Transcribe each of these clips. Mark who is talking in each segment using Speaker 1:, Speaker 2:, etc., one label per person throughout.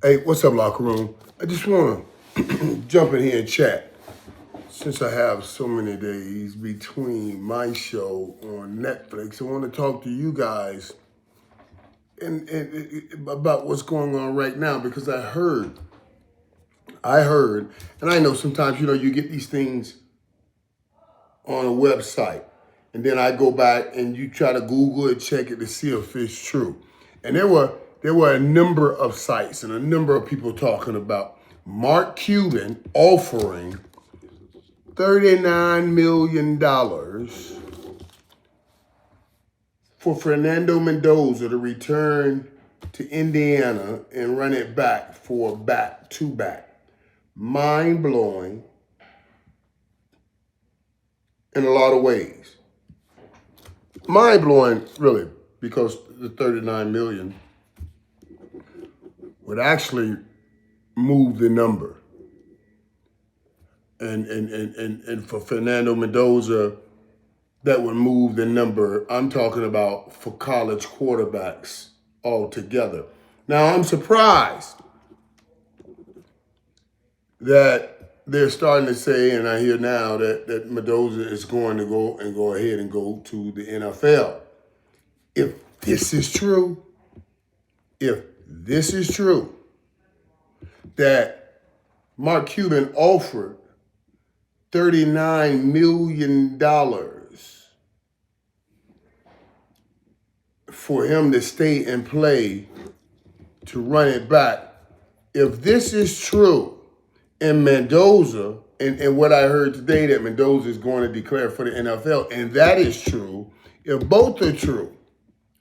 Speaker 1: Hey, what's up, Locker Room? I just want to jump in here and chat. Since I have so many days between my show on Netflix, I want to talk to you guys about what's going on right now because I heard, and I know sometimes, you get these things on a website, and then I go back and you try to Google it, check it to see if it's true. And there were a number of sites and a number of people talking about Mark Cuban offering $39 million for Fernando Mendoza to return to Indiana and run it back for a back-to-back. Mind-blowing in a lot of ways. Mind-blowing, really, because the $39 million would actually move the number. And for Fernando Mendoza, that would move the number. I'm talking about for college quarterbacks altogether. Now, I'm surprised that they're starting to say, and I hear now that Mendoza is going to go ahead and go to the NFL. If this is true, that Mark Cuban offered $39 million for him to stay and play to run it back. If this is true, and Mendoza, and what I heard today that Mendoza is going to declare for the NFL, and that is true, if both are true,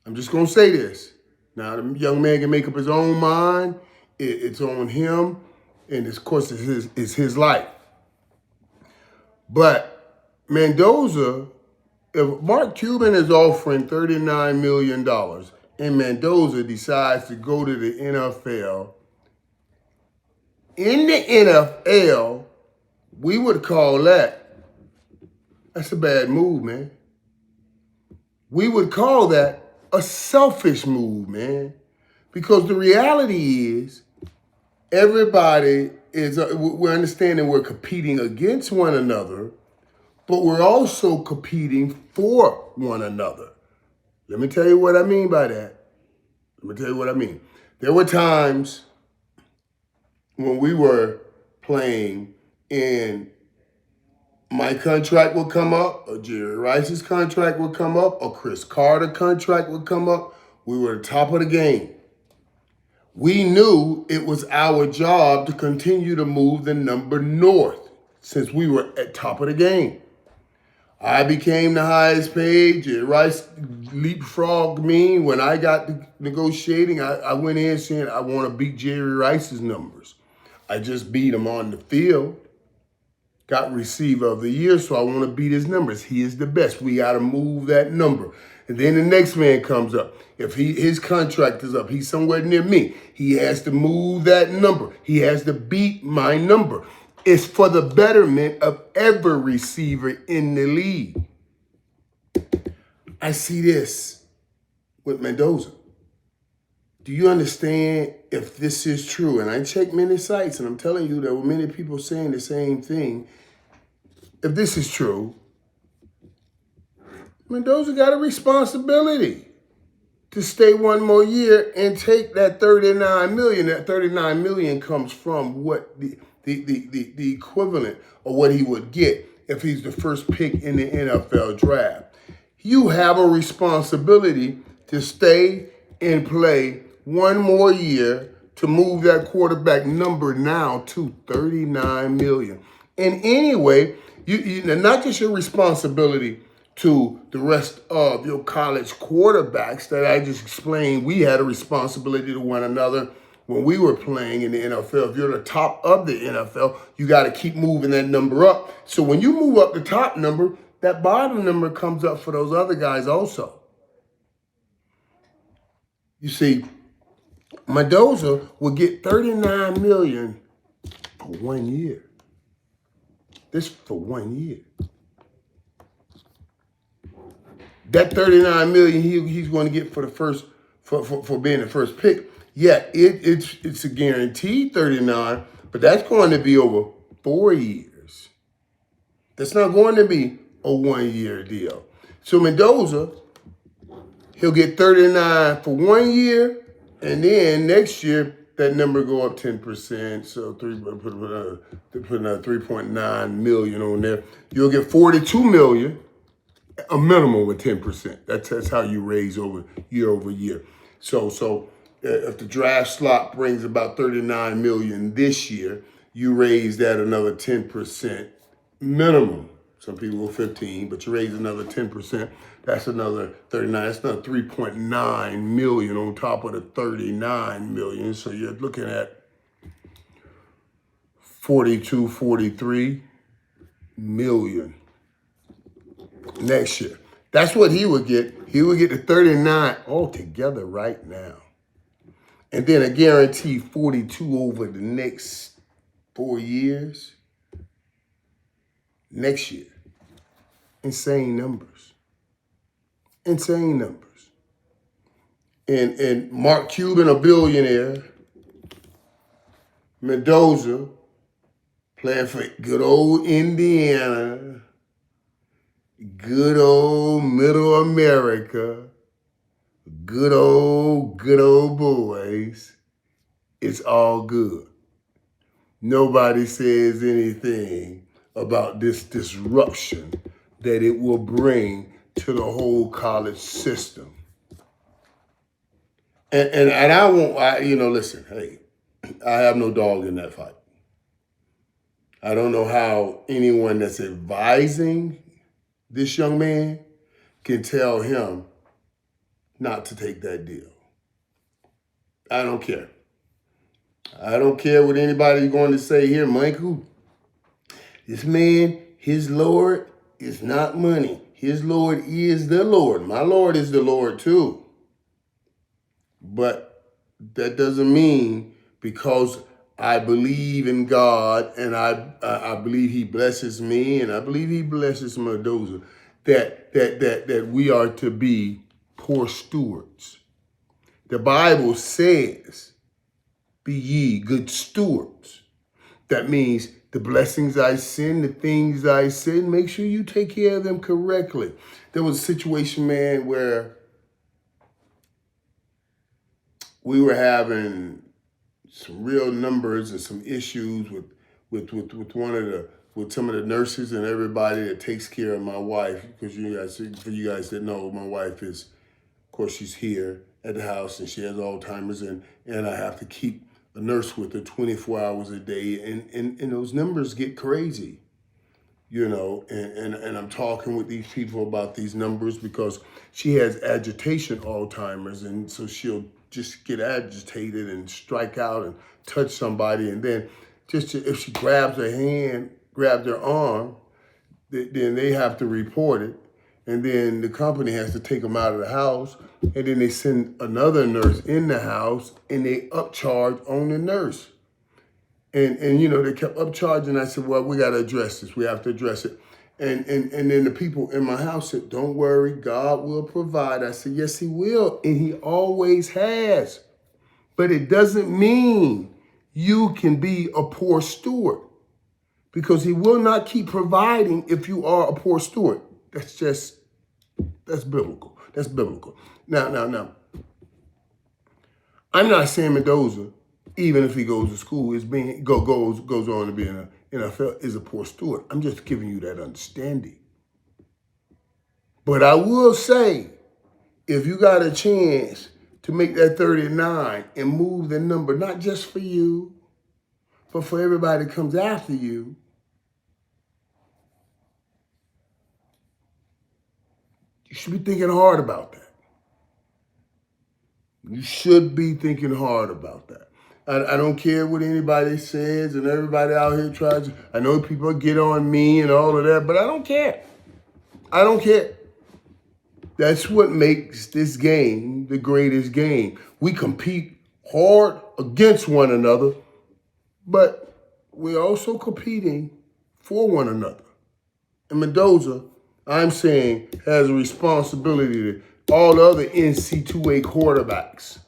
Speaker 1: I'm just going to say this. Now, the young man can make up his own mind. It's on him, and of course, it's his life. But Mendoza, if Mark Cuban is offering $39 million and Mendoza decides to go to the NFL, in the NFL, we would call that's a bad move, man. We would call that a selfish move, man. Because the reality is, everybody we're understanding we're competing against one another, but we're also competing for one another. Let me tell you what I mean by that. There were times when we were playing and my contract would come up, or Jerry Rice's contract would come up, or Chris Carter's contract would come up. We were at the top of the game. We knew it was our job to continue to move the number north since we were at top of the game. I became the highest paid. Jerry Rice leapfrogged me. When I got to negotiating, I went in saying I want to beat Jerry Rice's numbers. I just beat him on the field. Got receiver of the year, so I want to beat his numbers. He is the best. We got to move that number. And then the next man comes up. If his contract is up, he's somewhere near me. He has to move that number. He has to beat my number. It's for the betterment of every receiver in the league. I see this with Mendoza. Do you understand if this is true? And I checked many sites, and I'm telling you, there were many people saying the same thing. If this is true, Mendoza got a responsibility to stay one more year and take that $39 million. That $39 million comes from what the equivalent of what he would get if he's the first pick in the NFL draft. You have a responsibility to stay and play one more year to move that quarterback number now to $39 million. And anyway, you not just your responsibility to the rest of your college quarterbacks that I just explained. We had a responsibility to one another when we were playing in the NFL. If you're the top of the NFL, you got to keep moving that number up. So when you move up the top number, that bottom number comes up for those other guys also. You see, Mendoza will get $39 million for 1 year. This for 1 year. That $39 million he's going to get for the first for being the first pick Yeah, it's a guaranteed 39, but that's going to be over 4 years. That's not going to be a 1 year deal. So Mendoza, he'll get 39 for 1 year, and then next year that number go up 10%. So put another 3.9 million on there. You'll get 42 million, a minimum of 10%. That's how you raise over year. So if the draft slot brings about 39 million this year, you raise that another 10% minimum. Some people go 15, but you raise another 10%. That's another 39. That's another 3.9 million on top of the 39 million. So you're looking at 42, 43 million next year. That's what he would get. He would get the 39 altogether right now. And then a guaranteed 42 over the next 4 years. Next year. Insane numbers. Insane numbers. And Mark Cuban, a billionaire. Mendoza, playing for good old Indiana. Good old middle America. Good old boys. It's all good. Nobody says anything about this disruption that it will bring to the whole college system. And I won't, listen, hey, I have no dog in that fight. I don't know how anyone that's advising this young man can tell him not to take that deal. I don't care. I don't care what anybody's going to say here, Michael. This man, his Lord is not money. His Lord is the Lord. My Lord is the Lord too. But that doesn't mean because I believe in God and I believe he blesses me and I believe he blesses Mendoza, that we are to be poor stewards. The Bible says, be ye good stewards. That means the blessings I send, the things I send, make sure you take care of them correctly. There was a situation, man, where we were having some real numbers and some issues with some of the nurses and everybody that takes care of my wife. Because for you guys that know, my wife is, of course, she's here at the house and she has Alzheimer's, and I have to keep a nurse with her 24 hours a day, and those numbers get crazy, and I'm talking with these people about these numbers because she has agitation Alzheimer's, and so she'll just get agitated and strike out and touch somebody, and then if she grabs her hand, grabs her arm, then they have to report it, and then the company has to take them out of the house, and then they send another nurse in the house, and they upcharge on the nurse. And they kept upcharging. I said, well, we got to address this. We have to address it. And then the people in my house said, don't worry, God will provide. I said, yes, he will, and he always has. But it doesn't mean you can be a poor steward, because he will not keep providing if you are a poor steward. That's biblical. That's biblical. Now, I'm not saying Mendoza, even if he goes to school, goes on to be in the NFL, is a poor steward. I'm just giving you that understanding. But I will say, if you got a chance to make that 39 and move the number, not just for you, but for everybody that comes after you, you should be thinking hard about that. You should be thinking hard about that. I don't care what anybody says, and everybody out here tries. I know people get on me and all of that, but I don't care. I don't care. That's what makes this game the greatest game. We compete hard against one another, but we're also competing for one another. And Mendoza, I'm saying, has a responsibility to all the other NC2A quarterbacks.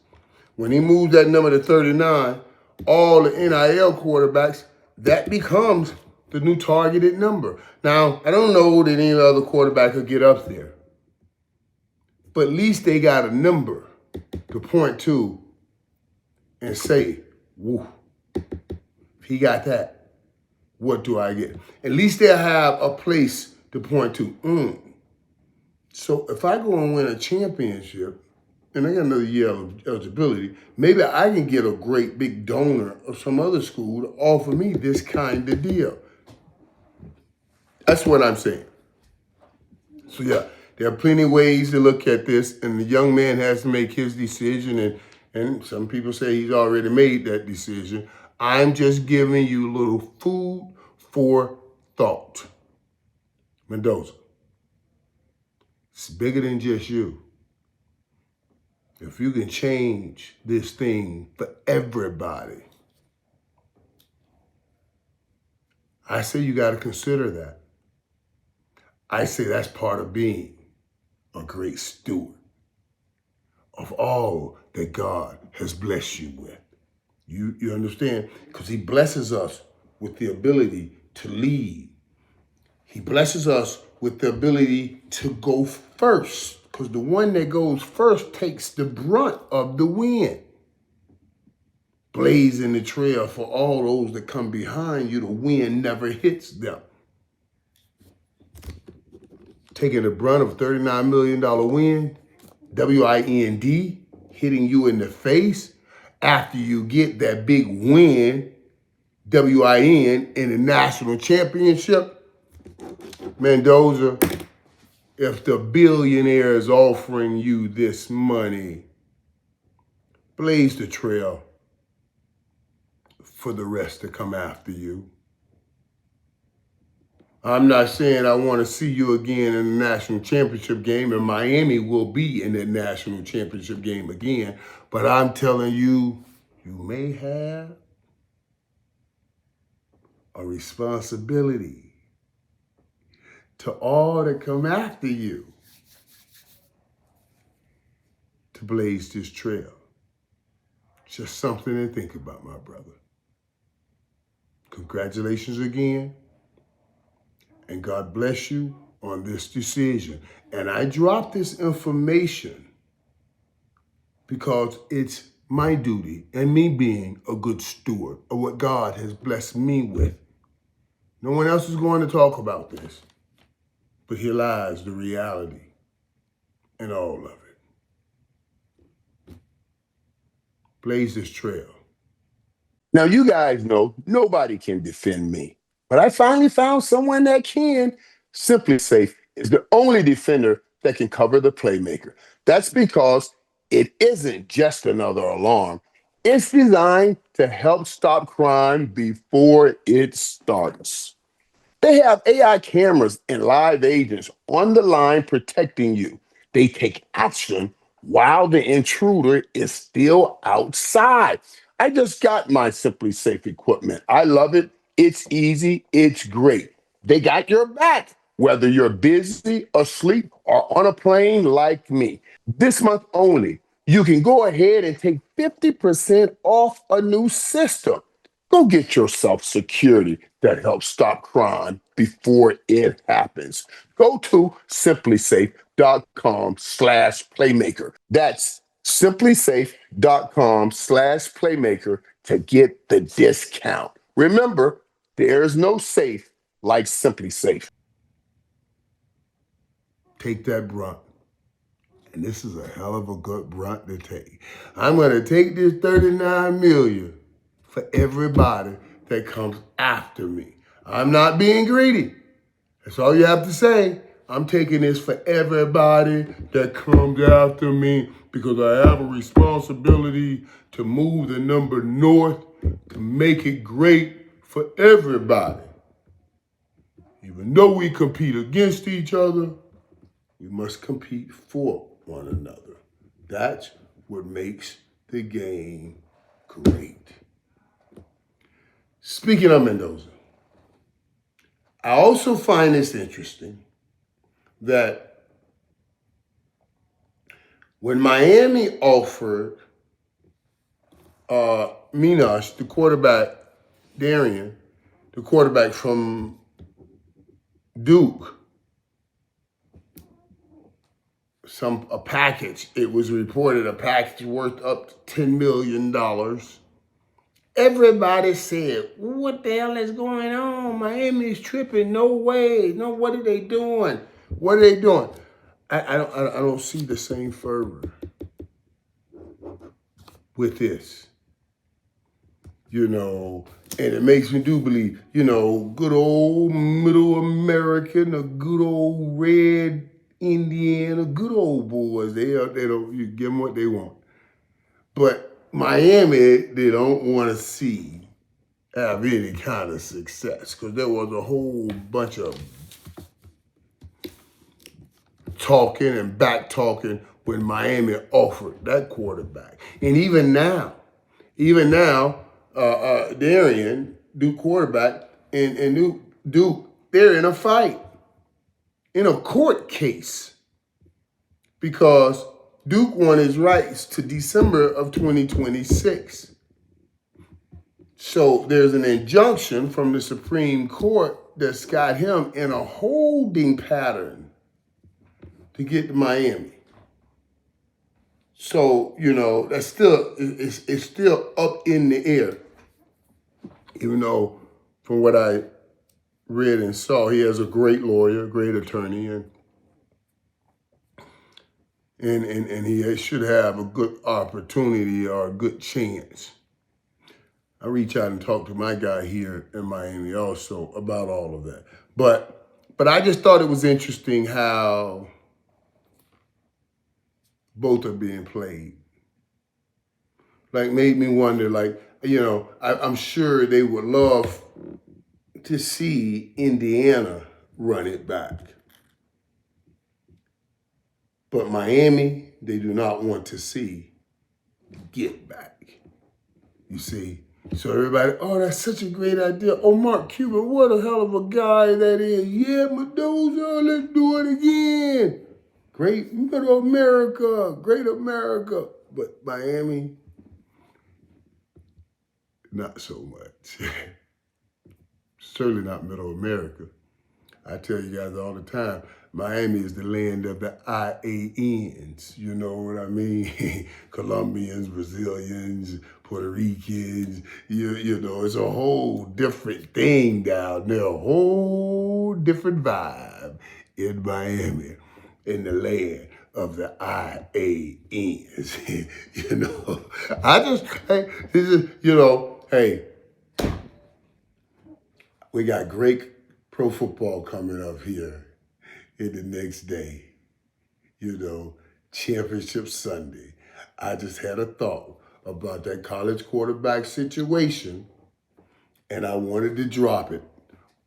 Speaker 1: When he moves that number to 39, all the NIL quarterbacks, that becomes the new targeted number. Now, I don't know that any other quarterback could get up there, but at least they got a number to point to and say, woo, if he got that, what do I get? At least they'll have a place to point to. So if I go and win a championship, and I got another year of eligibility, maybe I can get a great big donor of some other school to offer me this kind of deal. That's what I'm saying. So yeah, there are plenty of ways to look at this, and the young man has to make his decision, and some people say he's already made that decision. I'm just giving you a little food for thought. Mendoza, it's bigger than just you. If you can change this thing for everybody, I say you got to consider that. I say that's part of being a great steward of all that God has blessed you with. You understand? Because he blesses us with the ability to lead. He blesses us with the ability to go first, because the one that goes first takes the brunt of the win. Blazing the trail for all those that come behind you, the wind never hits them. Taking the brunt of a $39 million win, WIND, hitting you in the face after you get that big win, WIN, in the national championship. Mendoza, if the billionaire is offering you this money, blaze the trail for the rest to come after you. I'm not saying I want to see you again in the national championship game, and Miami will be in that national championship game again, but I'm telling you, you may have a responsibility to all that come after you to blaze this trail. Just something to think about, my brother. Congratulations again, and God bless you on this decision. And I dropped this information because it's my duty and me being a good steward of what God has blessed me with. No one else is going to talk about this, but here lies the reality in all of it. Blaze this trail. Now, you guys know nobody can defend me, but I finally found someone that can. SimplySafe is the only defender that can cover the playmaker. That's because it isn't just another alarm. It's designed to help stop crime before it starts. They have AI cameras and live agents on the line protecting you. They take action while the intruder is still outside. I just got my SimplySafe equipment. I love it. It's easy. It's great. They got your back, whether you're busy, asleep, or on a plane like me. This month only, you can go ahead and take 50% off a new system. Go get yourself security that helps stop crime before it happens. Go to simplysafe.com/playmaker. That's simplysafe.com/playmaker to get the discount. Remember, there's no safe like SimplySafe. Take that brunt. And this is a hell of a good brunt to take. I'm going to take this 39 million for everybody that comes after me. I'm not being greedy. That's all you have to say. I'm taking this for everybody that comes after me because I have a responsibility to move the number north to make it great for everybody. Even though we compete against each other, we must compete for one another. That's what makes the game great. Speaking of Mendoza, I also find this interesting that when Miami offered Minash, the quarterback, Darian, the quarterback from Duke, a package. It was reported a package worth up to $10 million. Everybody said, what the hell is going on? Miami's tripping. No way. No, what are they doing? What are they doing? I don't see the same fervor with this. And it makes me do believe, good old middle American, a good old red Indiana, good old boys. They don't, you give them what they want. But Miami, they don't want to see have any kind of success because there was a whole bunch of talking and back talking when Miami offered that quarterback. And even now, Darian, Duke quarterback, and Duke, they're in a fight, in a court case, because Duke won his rights to December of 2026. So there's an injunction from the Supreme Court that's got him in a holding pattern to get to Miami. So, that's still, it's still up in the air. Even though from what I read and saw, he has a great lawyer, great attorney, and he should have a good opportunity or a good chance. I reach out and talk to my guy here in Miami also about all of that. But I just thought it was interesting how both are being played. Like, made me wonder, I'm sure they would love to see Indiana run it back. But Miami, they do not want to see get back. You see? So everybody, oh, that's such a great idea. Oh, Mark Cuban, what a hell of a guy that is. Yeah, Mendoza, let's do it again. Great Middle America, great America. But Miami, not so much. Certainly not Middle America. I tell you guys all the time, Miami is the land of the IANs. You know what I mean? Colombians, Brazilians, Puerto Ricans. It's a whole different thing down there. A whole different vibe in Miami, in the land of the IANs. We got great pro football coming up here in the next day. Championship Sunday. I just had a thought about that college quarterback situation, and I wanted to drop it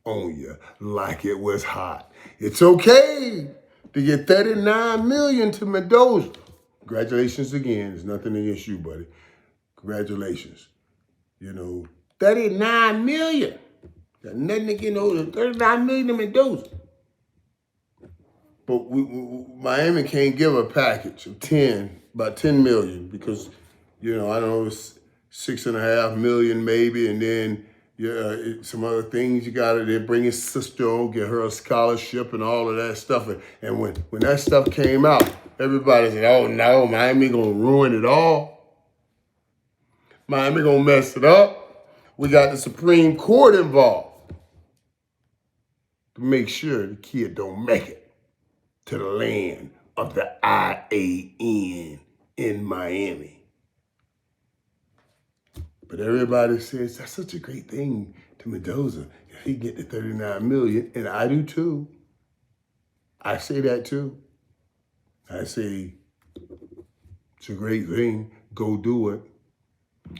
Speaker 1: on you like it was hot. It's okay to get $39 million to Mendoza. Congratulations again. There's nothing against you, buddy. Congratulations. $39 million. Got nothing against those. $39 million to Mendoza. But Miami can't give a package of about $10 million because, I don't know, it's $6.5 million maybe, and then some other things you got to bring his sister on, get her a scholarship and all of that stuff. And when that stuff came out, everybody said, oh no, Miami gonna ruin it all. Miami gonna mess it up. We got the Supreme Court involved to make sure the kid don't make it to the land of the IAN in Miami. But everybody says that's such a great thing to Mendoza if he get the $39 million, and I do too. I say that too. I say it's a great thing. Go do it,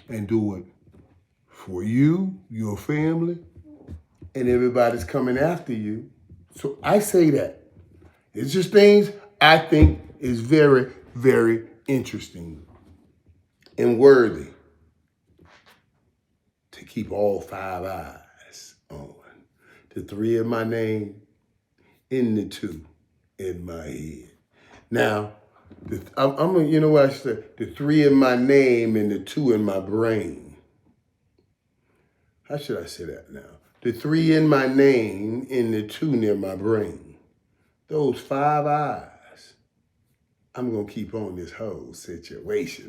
Speaker 1: and do it for you, your family, and everybody's coming after you. So I say that. It's just things I think is very, very interesting and worthy to keep all 5 eyes on. The 3 in my name, and the 2 in my head. Now, I'm gonna, you know what I said? The 3 in my name and the 2 in my brain. How should I say that now? The 3 in my name and the 2 near my brain. Those 5 eyes. I'm gonna keep on this whole situation.